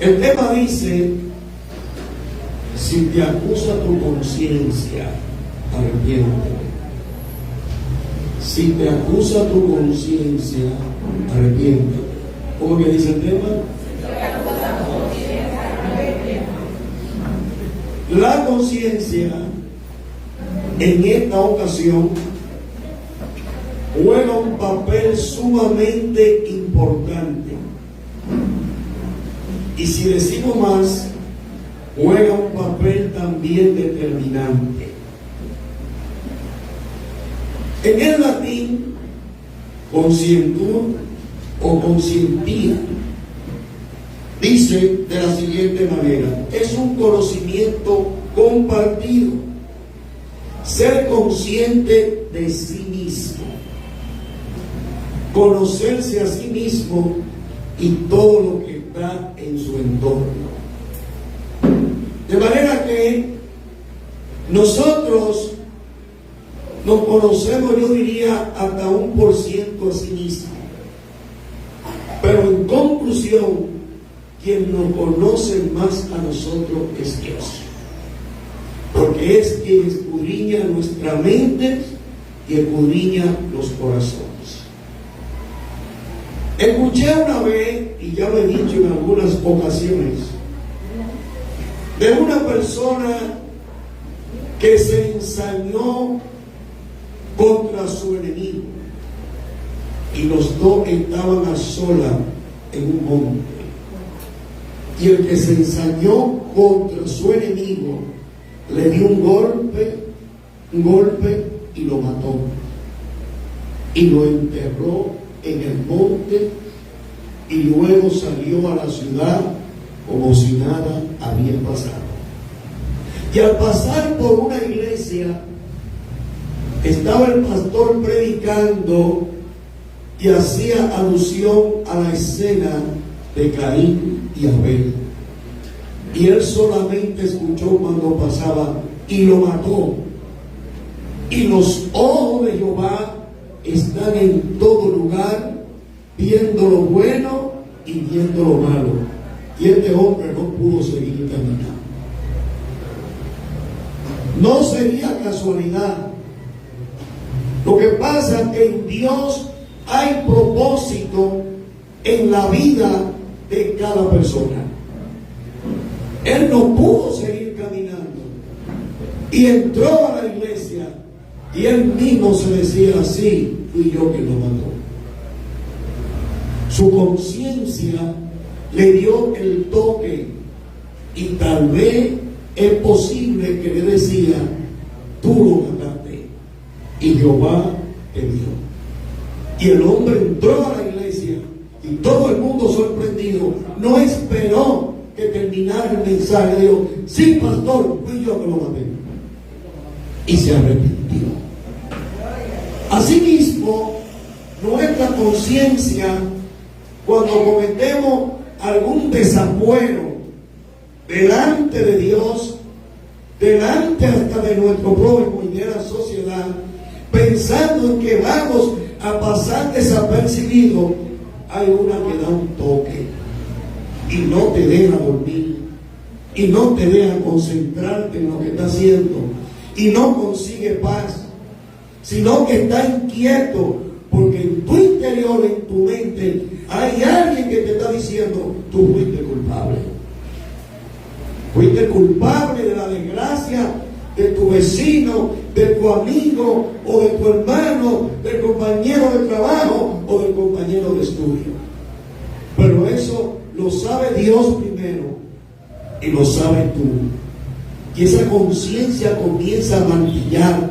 El tema dice: si te acusa tu conciencia, arrepiéntete. Si te acusa tu conciencia, arrepiéntete. ¿Cómo que dice el tema? La conciencia en esta ocasión juega un papel sumamente importante. Y si decimos más, juega un papel también determinante. En el latín, conscientur o conscientía dice de la siguiente manera: es un conocimiento compartido, ser consciente de sí mismo, conocerse a sí mismo y todo lo que está en su entorno. De manera que nosotros nos conocemos, yo diría, hasta 1% a sí mismo. Pero en conclusión, quien nos conoce más a nosotros es Dios. Porque es quien escudriña nuestra mente y escudriña los corazones. Escuché una vez, y ya lo he dicho en algunas ocasiones, de una persona que se ensañó contra su enemigo, y los dos estaban a solas en un monte, y el que se ensañó contra su enemigo le dio un golpe y lo mató, y lo enterró en el monte, y luego salió a la ciudad como si nada había pasado. Y al pasar por una iglesia, estaba el pastor predicando y hacía alusión a la escena de Caín y Abel. Y él solamente escuchó cuando pasaba: y lo mató. Y los ojos de Jehová están en todo lugar, viendo lo bueno y viendo lo malo. Y este hombre no pudo seguir caminando. No sería casualidad. Lo que pasa es que en Dios hay propósito en la vida de cada persona. Él no pudo seguir caminando y entró a la iglesia, y él mismo se decía así: fui yo quien lo mató. Su conciencia le dio el toque, y tal vez es posible que le decía: tú lo mataste y Jehová te dio. Y el hombre entró a la iglesia, y todo el mundo sorprendido no esperó que terminara el mensaje. Dijo: sí, pastor, fui yo que lo maté. Y se arrepintió. Asimismo, nuestra conciencia, cuando cometemos algún desafuero delante de Dios, delante hasta de nuestro prójimo y de la sociedad, pensando en que vamos a pasar desapercibido, hay una que da un toque y no te deja dormir, y no te deja concentrarte en lo que está haciendo, y no consigue paz, sino que está inquieto, porque en tu interior, en tu mente, hay alguien que te está diciendo: tú fuiste culpable. Fuiste culpable de la desgracia de tu vecino, de tu amigo, o de tu hermano, del compañero de trabajo, o del compañero de estudio. Pero eso lo sabe Dios primero, y lo sabes tú. Y esa conciencia comienza a martillar,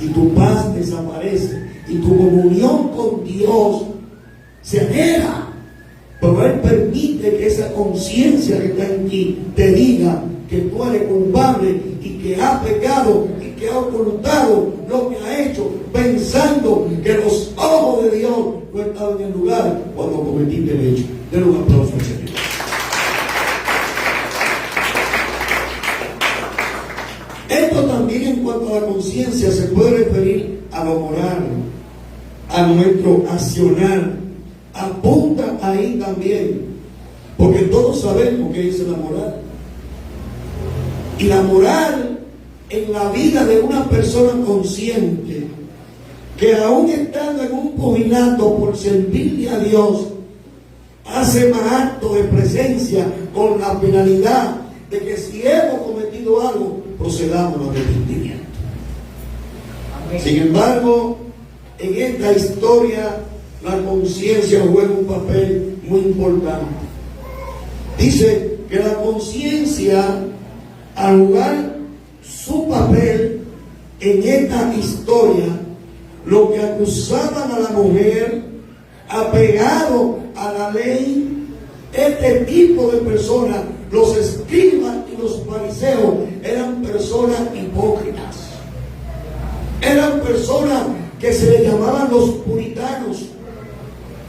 y tu paz desaparece, y tu comunión con Dios se aleja. Pero Él permite que esa conciencia que está en ti te diga que tú eres culpable, y que has pecado, y que has ocultado lo que has hecho, pensando que los ojos de Dios no estaban en el lugar cuando cometiste el hecho. Denle un aplauso al Señor. Esto también, en cuanto a la conciencia, se puede referir a lo moral, a nuestro accionar. Apunta ahí también, Porque todos sabemos que es la moral. Y la moral en la vida de una persona consciente, que aún estando en un pugilato por servirle a Dios, hace más acto de presencia con la finalidad de que si hemos cometido algo, procedamos al arrepentimiento. Sin embargo, en esta historia la conciencia juega un papel muy importante. Dice que la conciencia, al jugar su papel en esta historia, lo que acusaban a la mujer apegado a la ley, este tipo de personas, los escribas y los fariseos, eran personas hipócritas. Eran personas que se les llamaban los puritanos.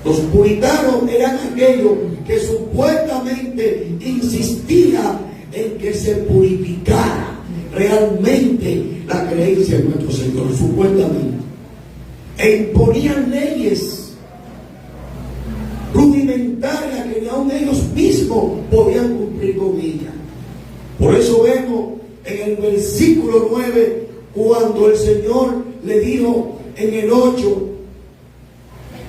Los puritanos eran aquellos que supuestamente insistían en que se purificara realmente la creencia en nuestro Señor, supuestamente. E imponían leyes rudimentarias que ni aun ellos mismos podían cumplir con ellas. Por eso vemos en el versículo 9, cuando el Señor le dijo en el 8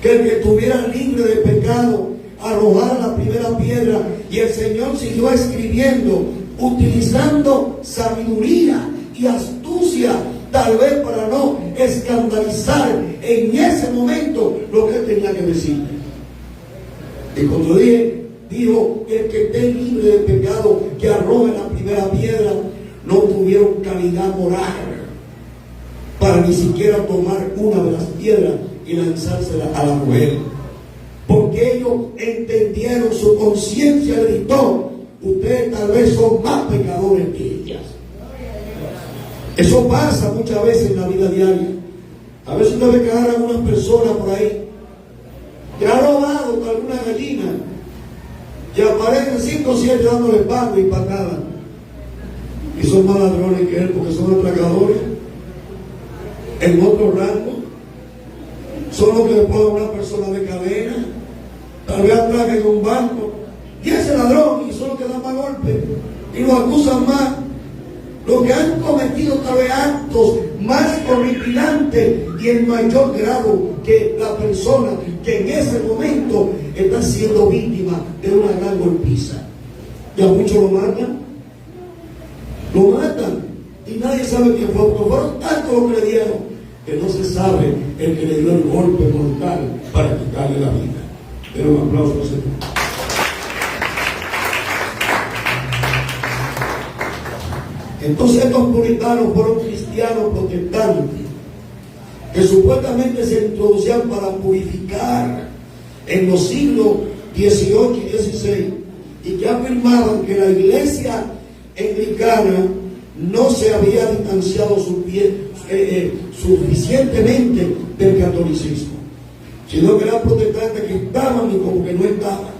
que el que estuviera libre de pecado arrojara la primera piedra, y el Señor siguió escribiendo, utilizando sabiduría y astucia, tal vez para no escandalizar en ese momento lo que él tenía que decir. Y cuando dijo, el que esté libre de pecado, que arroje la primera piedra, no tuvieron calidad moral para ni siquiera tomar una de las piedras y lanzársela a la mujer, porque ellos entendieron, su conciencia gritó, ustedes tal vez son más pecadores que ellas. Eso pasa muchas veces en la vida diaria. A veces usted ve que agarran a una persona por ahí que ha robado alguna gallina y aparecen 5 o 7 dándole pan y patada, y son más ladrones que él porque son atracadores en otro rango. Son los que le ponen a una persona de cadena, tal vez atraquen un banco, y ese ladrón, y son los que dan más golpes y lo acusan más. Los que han cometido tal vez actos más horripilantes y en mayor grado que la persona que en ese momento está siendo víctima de una gran golpiza. Y a muchos lo matan, y nadie sabe quién fue, porque fueron tantos los que le dieron que no se sabe el que le dio el golpe mortal para quitarle la vida. Pero un aplauso al Señor. Entonces estos puritanos fueron cristianos protestantes que supuestamente se introducían para purificar en los siglos XVIII y XVI, y que afirmaban que la iglesia anglicana no se había distanciado suficientemente del catolicismo, sino que eran protestantes que estaban y como que no estaban,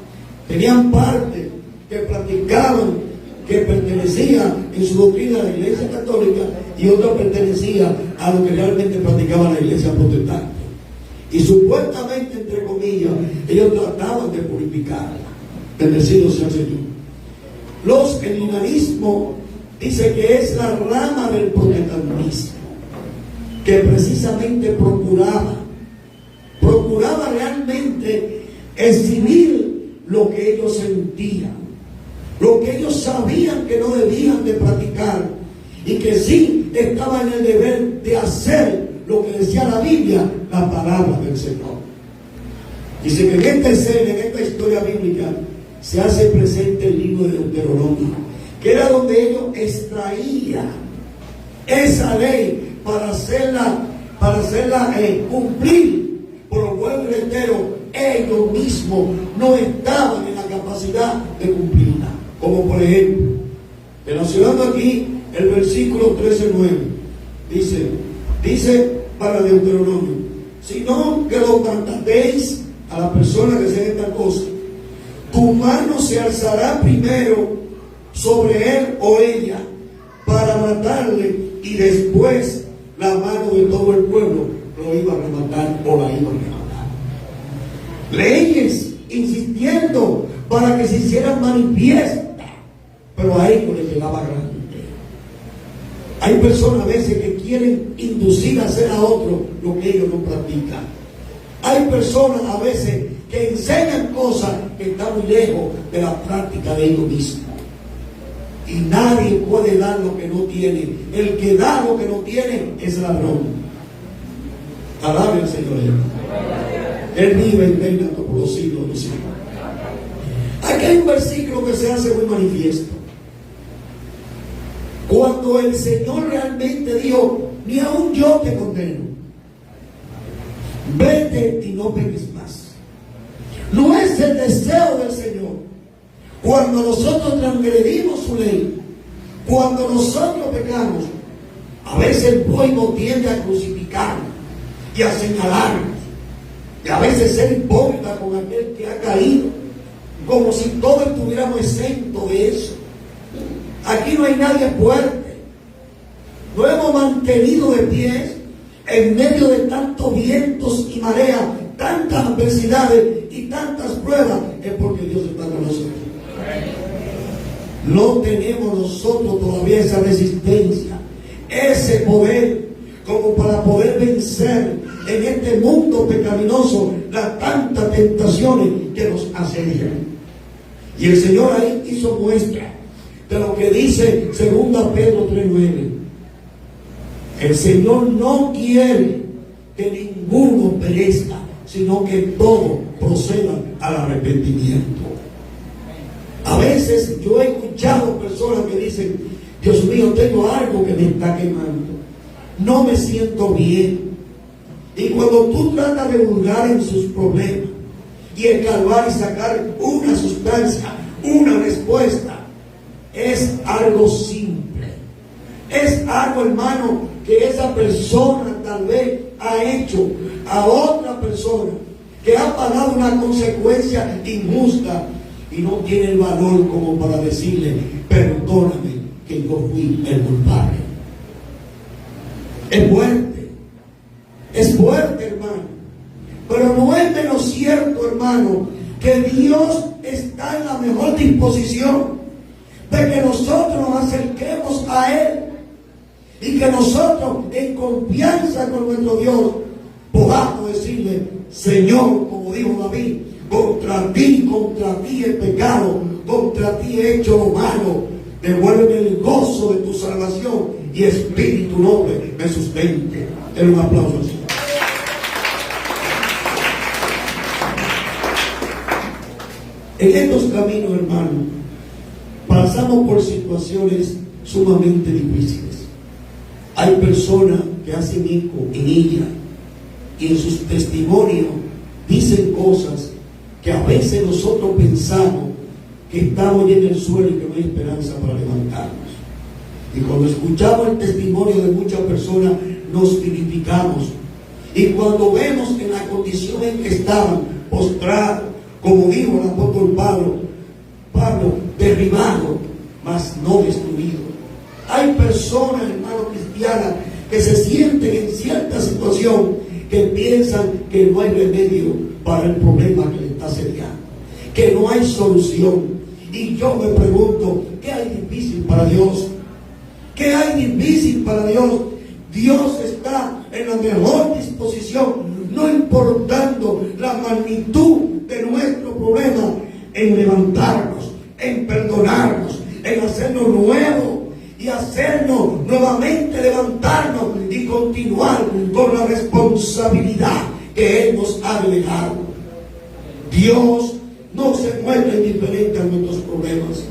tenían parte que practicaban, que pertenecían en su doctrina a la iglesia católica, y otra pertenecía a lo que realmente practicaba la iglesia protestante, y supuestamente, entre comillas, ellos trataban de purificarla. Bendecido sea el Señor. Los anglicanismos dice que es la rama del protestantismo que precisamente procuraba realmente exhibir lo que ellos sentían, lo que ellos sabían que no debían de practicar, y que sí estaban en el deber de hacer lo que decía la Biblia, la palabra del Señor. Dice que en esta escena, en esta historia bíblica, se hace presente el libro de Deuteronomio, que era donde ellos extraían esa ley para hacerla cumplir. Por lo buen entero, ellos mismos no estaban en la capacidad de cumplirla. Como por ejemplo, relacionando aquí el versículo 13:9, dice para Deuteronomio, sino que lo maltratéis a la persona que sea esta cosa, tu mano se alzará primero sobre él o ella para matarle, y después la mano de todo el pueblo lo iba a rematar o la iba a rematar. Leyes insistiendo para que se hicieran manifiestas, pero a ellos les llegaba grande. Hay personas a veces que quieren inducir a hacer a otro lo que ellos no practican. Hay personas a veces que enseñan cosas que están muy lejos de la práctica de ellos mismos. Y nadie puede dar lo que no tiene. El que da lo que no tiene es ladrón. Alabe al Señor. Él vive y reina por los siglos de los siglos. Aquí hay un versículo que se hace muy manifiesto. Cuando el Señor realmente dijo: ni aún yo te condeno, vete y no peques más. No es el deseo del Señor. Cuando nosotros transgredimos su ley, cuando nosotros pecamos, a veces el pueblo tiende a crucificarnos y a señalarnos, y a veces ser hipócrita con aquel que ha caído, como si todos estuviéramos exentos de eso. Aquí no hay nadie fuerte. Nos hemos mantenido de pie en medio de tantos vientos y mareas, tantas adversidades y tantas pruebas. Es porque Dios está con nosotros. No tenemos nosotros todavía esa resistencia, ese poder como para poder vencer en este mundo pecaminoso las tantas tentaciones que nos asedian. Y el Señor ahí hizo muestra de lo que dice 2 Pedro 3:9. El Señor no quiere que ninguno perezca, sino que todos procedan al arrepentimiento. A veces yo he escuchado personas que dicen: Dios mío, tengo algo que me está quemando, no me siento bien. Y cuando tú tratas de hurgar en sus problemas y escarbar y sacar una sustancia, una respuesta, es algo simple. Es algo, hermano, que esa persona tal vez ha hecho a otra persona, que ha pagado una consecuencia injusta y no tiene el valor como para decirle: perdóname, que yo fui el culpable. Es fuerte, hermano, pero no es menos cierto, hermano, que Dios está en la mejor disposición de que nosotros nos acerquemos a Él y que nosotros, en confianza con nuestro Dios, podamos decirle: Señor, como dijo David, contra ti he pecado, contra ti he hecho lo malo, devuélveme el gozo de tu salvación y espíritu noble me sustente. Den un aplauso al Señor. En estos caminos, hermano, pasamos por situaciones sumamente difíciles. Hay personas que hacen eco en ella y en sus testimonios dicen cosas que a veces nosotros pensamos que estamos en el suelo y que no hay esperanza para levantarnos. Y cuando escuchamos el testimonio de muchas personas, nos vivificamos. Y cuando vemos en la condición en que estaban, postrados, como dijo el apóstol Pablo, derribado, mas no destruido. Hay personas, hermanos cristianas, que se sienten en cierta situación, que piensan que no hay remedio para el problema que le está asediando, que no hay solución. Y yo me pregunto: ¿qué hay difícil para Dios? ¿Qué hay difícil para Dios? Dios está en la mejor disposición, no importando la magnitud de nuestro problema, en levantarnos, en perdonarnos, en hacernos nuevos y hacernos nuevamente levantarnos y continuar con la responsabilidad que Él nos ha delegado. Dios no se muestra indiferente a nuestros problemas.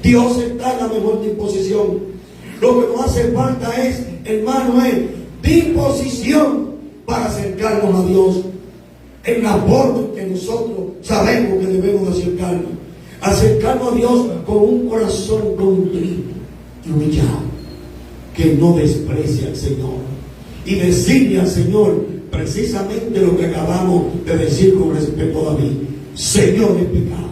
Dios está en la mejor disposición. Lo que nos hace falta es, hermano, es disposición para acercarnos a Dios en la forma en que nosotros sabemos que debemos acercarnos a Dios con un corazón contrito y humillado, que no desprecia al Señor, y decirle al Señor precisamente lo que acabamos de decir con respecto a David: Señor, he pecado,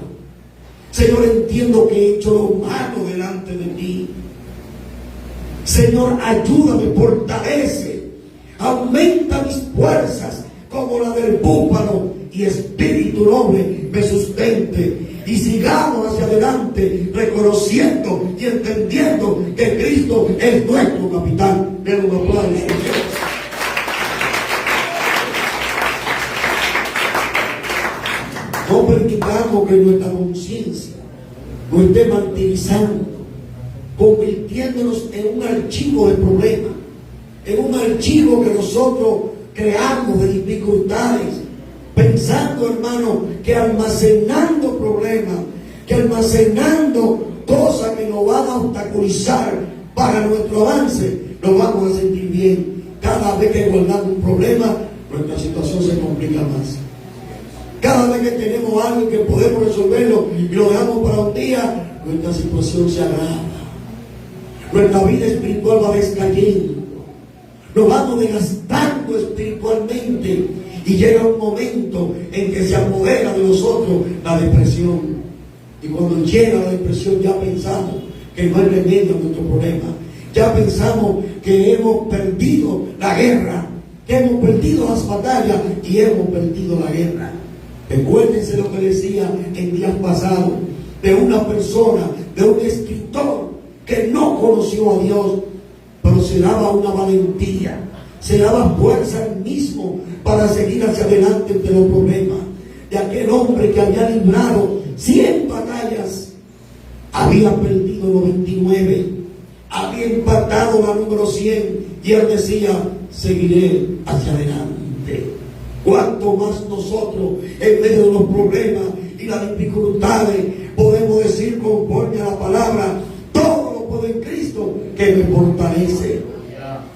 Señor, entiendo que he hecho lo malo delante de ti, Señor, ayúdame, fortalece, aumenta mis fuerzas como la del búfalo, y espíritu noble me sustente. y sigamos hacia adelante reconociendo y entendiendo que Cristo es nuestro capitán. Den un aplauso. No permitamos que nuestra conciencia nos esté martirizando, convirtiéndonos en un archivo de problemas, en un archivo que nosotros creamos de dificultades, pensando, hermano, que almacenando problemas, que almacenando cosas que nos van a obstaculizar para nuestro avance, nos vamos a sentir bien. Cada vez que guardamos un problema, nuestra situación se complica más. Cada vez que tenemos algo que podemos resolverlo y lo dejamos para un día, nuestra situación se agrava. Nuestra vida espiritual va descayendo. Nos vamos desgastando espiritualmente y llega un momento en que se apodera de nosotros la depresión. Y cuando llega la depresión ya pensamos que no hay remedio a nuestro problema. Ya pensamos que hemos perdido la guerra, que hemos perdido las batallas y hemos perdido la guerra. Recuérdense lo que decía en días pasados de una persona, de un escritor que no conoció a Dios, pero se daba una valentía, se daba fuerza él mismo para seguir hacia adelante ante los problemas. De aquel hombre que había librado 100 batallas, había perdido 99, había empatado la número 100 y él decía: seguiré hacia adelante. Cuanto más nosotros en medio de los problemas y las dificultades podemos decir conforme a la palabra: todo lo puedo en Cristo que me fortalece.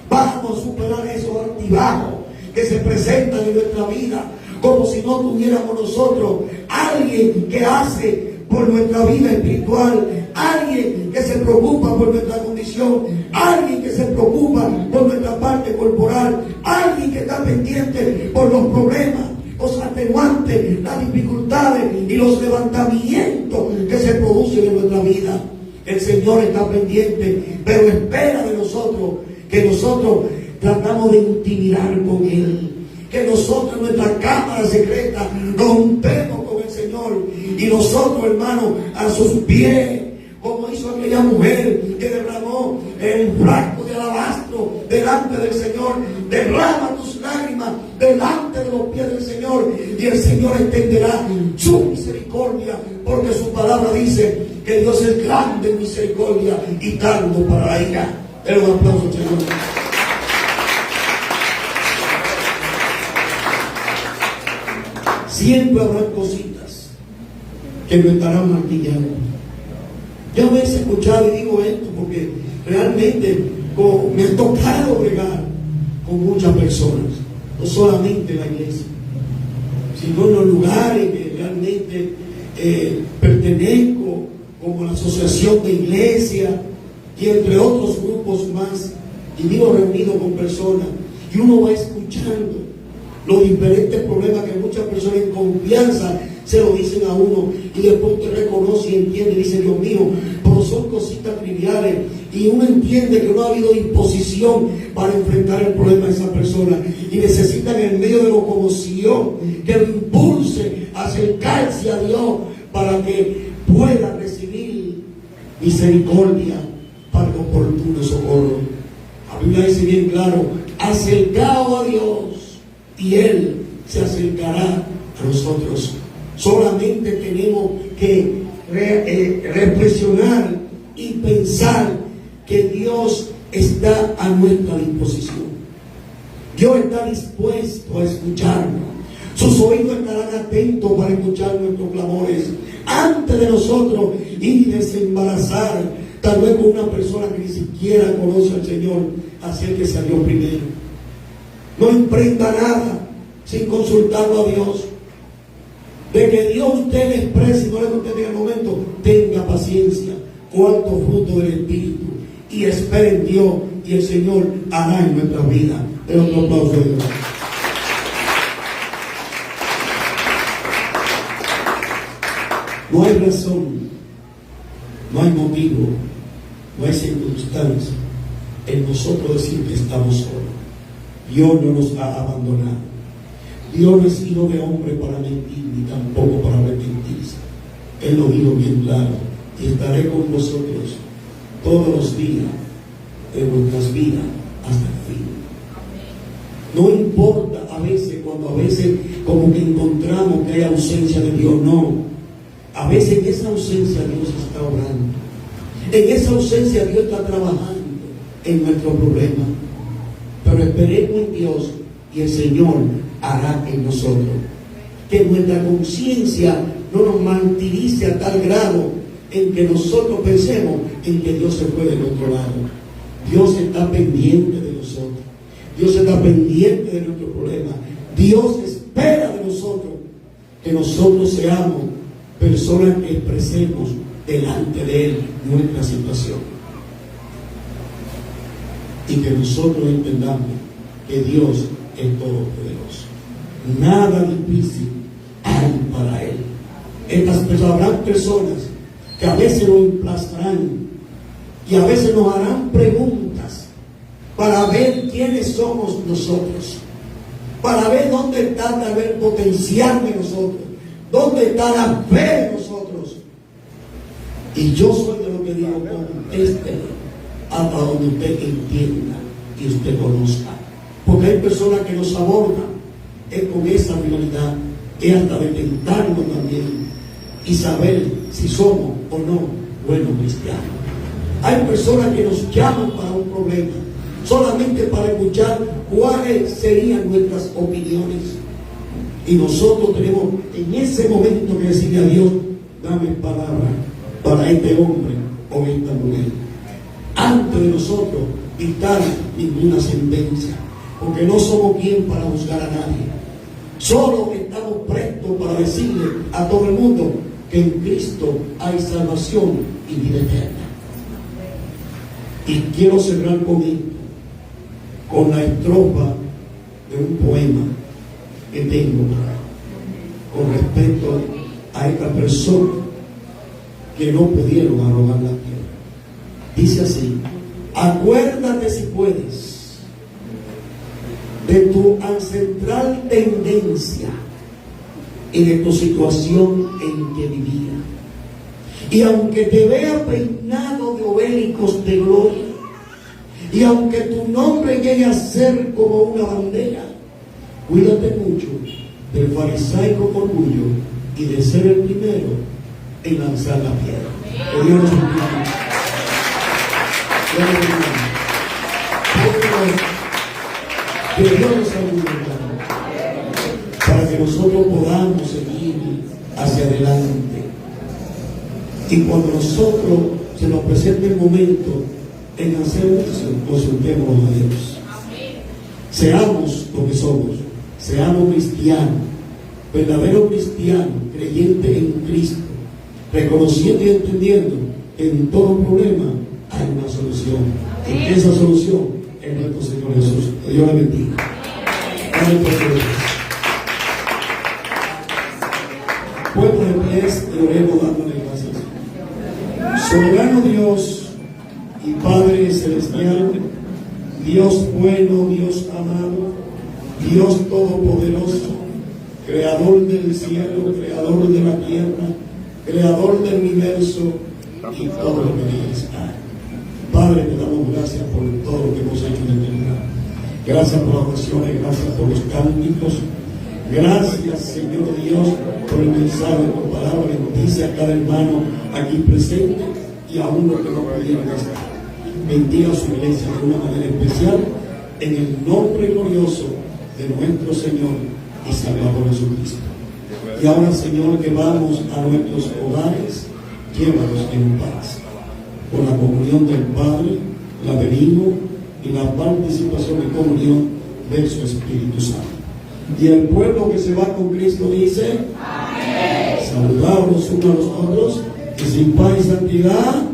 Vamos a superar esos altibajos que se presentan en nuestra vida, como si no tuviéramos nosotros alguien que hace por nuestra vida espiritual, alguien que se preocupa por nuestra condición, alguien que se preocupa por nuestra parte corporal, alguien que está pendiente por los problemas, los atenuantes, las dificultades y los levantamientos que se producen en nuestra vida. El Señor está pendiente, pero espera de nosotros que nosotros tratamos de intimidar con Él, que nosotros en nuestra cámara secreta nos juntemos con el Señor y nosotros, hermanos, a sus pies, como hizo aquella mujer que derramó el frasco de alabastro delante del Señor. Derrama tus lágrimas delante de los pies del Señor y el Señor extenderá su misericordia, porque su palabra dice que Dios es grande en misericordia y tardo para la ira. Den un aplauso, Señor. Siempre habrá cositas que me estarán martillando. Yo a veces he escuchado y digo esto porque realmente me ha tocado bregar con muchas personas, no solamente en la iglesia, sino en los lugares que realmente pertenezco, como la asociación de iglesia y entre otros grupos más, y vivo reunido con personas y uno va escuchando los diferentes problemas que muchas personas en confianza se lo dicen a uno, y después usted reconoce y entiende y dice: Dios mío, pero son cositas triviales, y uno entiende que no ha habido disposición para enfrentar el problema de esa persona y necesitan en medio de locomoción que lo impulse a acercarse a Dios para que pueda recibir misericordia para el oportuno socorro. La Biblia dice bien claro: acercaos a Dios y Él se acercará a nosotros. Solamente tenemos que reflexionar y pensar que Dios está a nuestra disposición. Dios está dispuesto a escucharnos. Sus oídos estarán atentos para escuchar nuestros clamores. Antes de nosotros ir y desembarazar, tal vez con una persona que ni siquiera conoce al Señor, acérquese a Dios primero. No emprenda nada sin consultarlo a Dios. De que Dios usted le exprese y no le conteste en el momento, tenga paciencia. Cuarto fruto del Espíritu. Y espere en Dios, y el Señor hará en nuestra vida. Den otro aplauso a Dios. No hay razón, no hay motivo, no hay circunstancia en nosotros decir que estamos solos. Dios no nos ha abandonado. Dios no es hijo de hombre para mentir, ni tampoco para arrepentirse. Él lo dijo bien claro: y estaré con vosotros todos los días de vuestras vidas hasta el fin. No importa a veces, cuando a veces como que encontramos que hay ausencia de Dios, no. A veces en esa ausencia Dios está obrando. En esa ausencia Dios está trabajando en nuestro problema. Pero esperemos en Dios y el Señor hará en nosotros. Que nuestra conciencia no nos martirice a tal grado en que nosotros pensemos en que Dios se fue de nuestro lado. Dios está pendiente de nosotros. Dios está pendiente de nuestro problema. Dios espera de nosotros que nosotros seamos personas que expresemos delante de Él nuestra situación. Y que nosotros entendamos que Dios es todopoderoso. Nada difícil hay para Él. Habrán personas que a veces nos emplastarán y a veces nos harán preguntas para ver quiénes somos nosotros, para ver dónde está tal vez el potencial de nosotros, dónde está la fe de nosotros. Y yo soy de lo que digo: contéstele hasta donde usted entienda y usted conozca. Porque hay personas que nos abordan con esa finalidad, es hasta de tentarnos también y saber si somos o no buenos cristianos. Hay personas que nos llaman para un problema solamente para escuchar cuáles serían nuestras opiniones, y nosotros tenemos en ese momento que decirle a Dios: dame palabra para este hombre o esta mujer, antes de nosotros dictar ninguna sentencia, porque no somos quien para juzgar a nadie. Solo estamos prestos para decirle a todo el mundo que en Cristo hay salvación y vida eterna. Y quiero cerrar con esto, con la estrofa de un poema que tengo con respecto a esta persona que no pudieron arrogar la tierra. Dice así: acuérdate, si puedes, de tu ancestral tendencia y de tu situación en que vivía. Y aunque te vea peinado de obélicos de gloria, y aunque tu nombre llegue a ser como una bandera, cuídate mucho del farisaico orgullo y de ser el primero en lanzar la piedra. Que Dios nos bendiga. Que Dios nos ayude, para que nosotros podamos seguir hacia adelante. Y cuando nosotros se nos presente el momento en hacer eso, consultemos a Dios. Seamos lo que somos, seamos cristianos, verdaderos cristianos, creyentes en Cristo, reconociendo y entendiendo que en todo problema hay una solución. Y que esa solución es nuestro Señor Jesús. Que Dios le bendiga. Pueblo de pies y oremos dándole gracias. Soberano Dios y Padre celestial, Dios bueno, Dios amado, Dios todopoderoso, creador del cielo, creador de la tierra, creador del universo y todo lo que en él está. Padre, te damos gracias por todo lo que hemos hecho en este lugar. Gracias por las oraciones, gracias por los cánticos. Gracias, Señor Dios, por el mensaje, por palabra de noticia a cada hermano aquí presente y aún los que no pudieron estar. Bendiga a su iglesia de una manera especial, en el nombre glorioso de nuestro Señor y Salvador Jesucristo. Y ahora, Señor, que vamos a nuestros hogares, llévanos en paz, con la comunión del Padre, la del Hijo y la participación y comunión de su Espíritu Santo. Y el pueblo que se va con Cristo dice: amén. Saludaos los unos a los otros, y sin paz y santidad